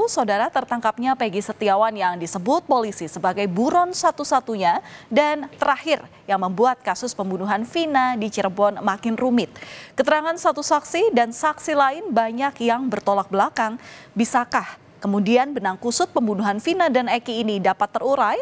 Saudara, tertangkapnya Peggy Setiawan yang disebut polisi sebagai buron satu-satunya dan terakhir yang membuat kasus pembunuhan Vina di Cirebon makin rumit. Keterangan satu saksi dan saksi lain banyak yang bertolak belakang. Bisakah kemudian benang kusut pembunuhan Vina dan Eki ini dapat terurai?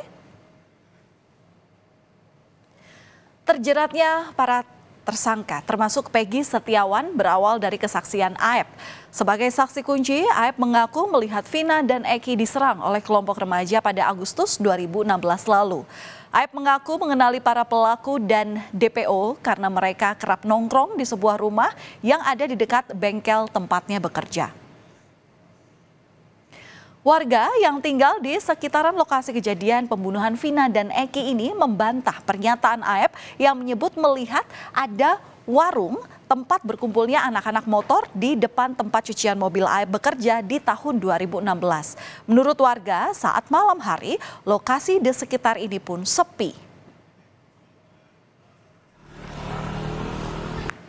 Terjeratnya para tersangka termasuk Peggy Setiawan berawal dari kesaksian Aep. Sebagai saksi kunci, Aep mengaku melihat Vina dan Eki diserang oleh kelompok remaja pada Agustus 2016 lalu. Aep mengaku mengenali para pelaku dan DPO karena mereka kerap nongkrong di sebuah rumah yang ada di dekat bengkel tempatnya bekerja. Warga yang tinggal di sekitaran lokasi kejadian pembunuhan Vina dan Eki ini membantah pernyataan Aep yang menyebut melihat ada warung tempat berkumpulnya anak-anak motor di depan tempat cucian mobil Aep bekerja di tahun 2016. Menurut warga, saat malam hari, lokasi di sekitar ini pun sepi.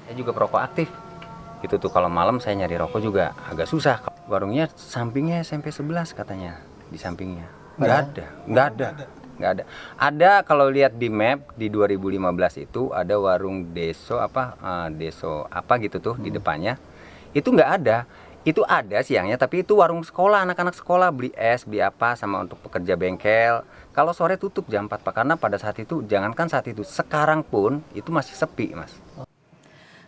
Saya juga perokok aktif. Itu tuh kalau malam saya nyari rokok juga agak susah. Warungnya sampingnya SMP 11 katanya, di sampingnya. Nggak ada. Ada kalau lihat di map di 2015 itu ada warung deso apa gitu tuh di depannya. Itu nggak ada. Itu ada siangnya tapi itu warung sekolah, anak-anak sekolah beli es, beli apa sama untuk pekerja bengkel. Kalau sore tutup jam 4 Pak, karena pada saat itu jangankan saat itu, sekarang pun itu masih sepi, Mas.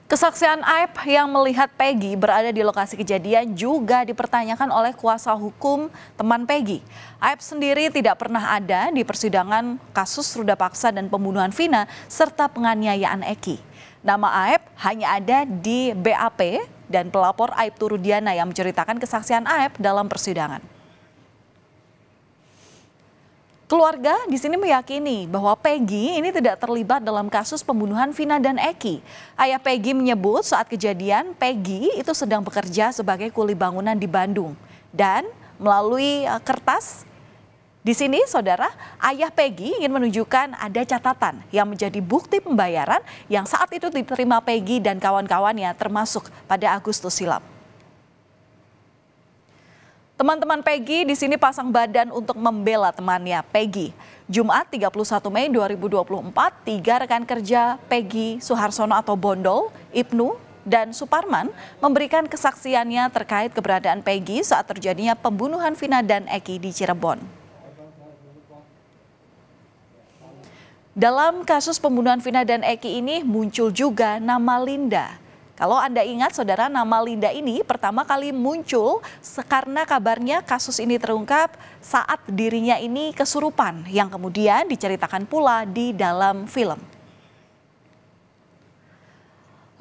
Kesaksian Aep yang melihat Peggy berada di lokasi kejadian juga dipertanyakan oleh kuasa hukum teman Peggy. Aep sendiri tidak pernah ada di persidangan kasus ruda paksa dan pembunuhan Vina serta penganiayaan Eki. Nama Aep hanya ada di BAP dan pelapor Aibtu Rudiana yang menceritakan kesaksian Aep dalam persidangan. Keluarga di sini meyakini bahwa Peggy ini tidak terlibat dalam kasus pembunuhan Vina dan Eki. Ayah Peggy menyebut saat kejadian Peggy itu sedang bekerja sebagai kuli bangunan di Bandung. Dan melalui kertas di sini saudara, ayah Peggy ingin menunjukkan ada catatan yang menjadi bukti pembayaran yang saat itu diterima Peggy dan kawan-kawannya termasuk pada Agustus silam. Teman-teman Peggy di sini pasang badan untuk membela temannya Peggy. Jumat 31 Mei 2024, 3 rekan kerja Peggy Suharsono atau Bondol, Ibnu, dan Suparman memberikan kesaksiannya terkait keberadaan Peggy saat terjadinya pembunuhan Vina dan Eki di Cirebon. Dalam kasus pembunuhan Vina dan Eki ini muncul juga nama Linda. Kalau Anda ingat saudara, nama Linda ini pertama kali muncul karena kabarnya kasus ini terungkap saat dirinya ini kesurupan yang kemudian diceritakan pula di dalam film.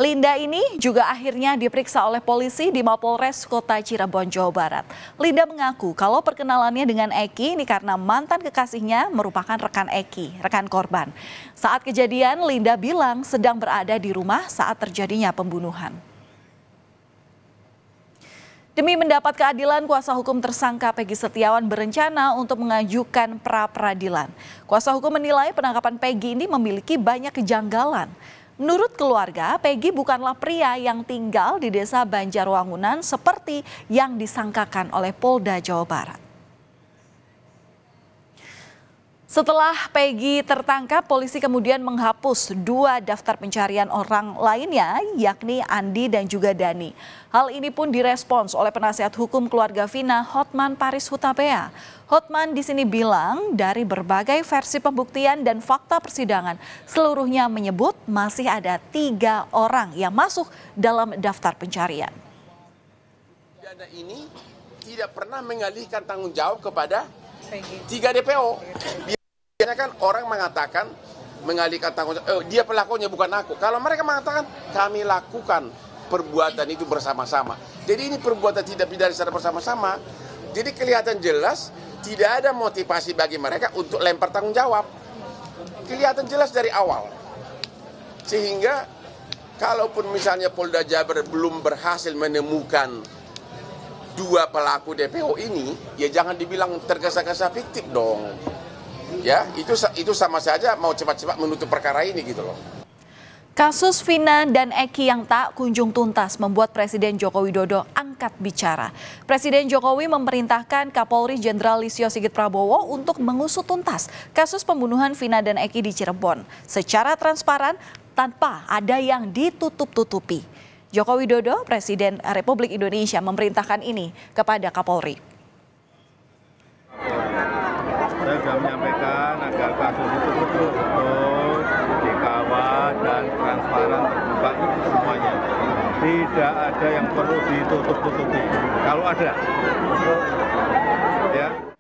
Linda ini juga akhirnya diperiksa oleh polisi di Mapolres Kota Cirebon, Jawa Barat. Linda mengaku kalau perkenalannya dengan Eki ini karena mantan kekasihnya merupakan rekan Eki, rekan korban. Saat kejadian, Linda bilang sedang berada di rumah saat terjadinya pembunuhan. Demi mendapat keadilan, kuasa hukum tersangka Peggy Setiawan berencana untuk mengajukan pra-peradilan. Kuasa hukum menilai penangkapan Peggy ini memiliki banyak kejanggalan. Menurut keluarga, Peggy bukanlah pria yang tinggal di desa Banjarwangunan seperti yang disangkakan oleh Polda Jawa Barat. Setelah Peggy tertangkap, polisi kemudian menghapus 2 daftar pencarian orang lainnya, yakni Andi dan juga Dani. Hal ini pun direspons oleh penasihat hukum keluarga Vina, Hotman Paris Hutapea. Hotman di sini bilang dari berbagai versi pembuktian dan fakta persidangan, seluruhnya menyebut masih ada 3 orang yang masuk dalam daftar pencarian. Dana ini tidak pernah mengalihkan tanggung jawab kepada 3 DPO. Biasanya kan orang mengatakan mengalihkan tanggung jawab, dia pelakunya bukan aku. Kalau mereka mengatakan kami lakukan perbuatan itu bersama-sama. Jadi ini perbuatan tidak pidana secara bersama-sama. Jadi kelihatan jelas tidak ada motivasi bagi mereka untuk lempar tanggung jawab. Kelihatan jelas dari awal. Sehingga kalaupun misalnya Polda Jabar belum berhasil menemukan 2 pelaku DPO ini, ya jangan dibilang tergesa-gesa fiktif dong. Ya, itu sama saja mau cepat-cepat menutup perkara ini gitu loh. Kasus Vina dan Eki yang tak kunjung tuntas membuat Presiden Joko Widodo angkat angkat bicara. Presiden Jokowi memerintahkan Kapolri Jenderal Listio Sigit Prabowo untuk mengusut tuntas kasus pembunuhan Vina dan Eki di Cirebon secara transparan tanpa ada yang ditutup-tutupi. Joko Widodo, Presiden Republik Indonesia, memerintahkan ini kepada Kapolri. Saya sudah menyampaikan agar kasus itu betul-betul dikawal dan transparan, terbuka semuanya. Tidak ada yang perlu ditutup-tutupi. Kalau ada, ya.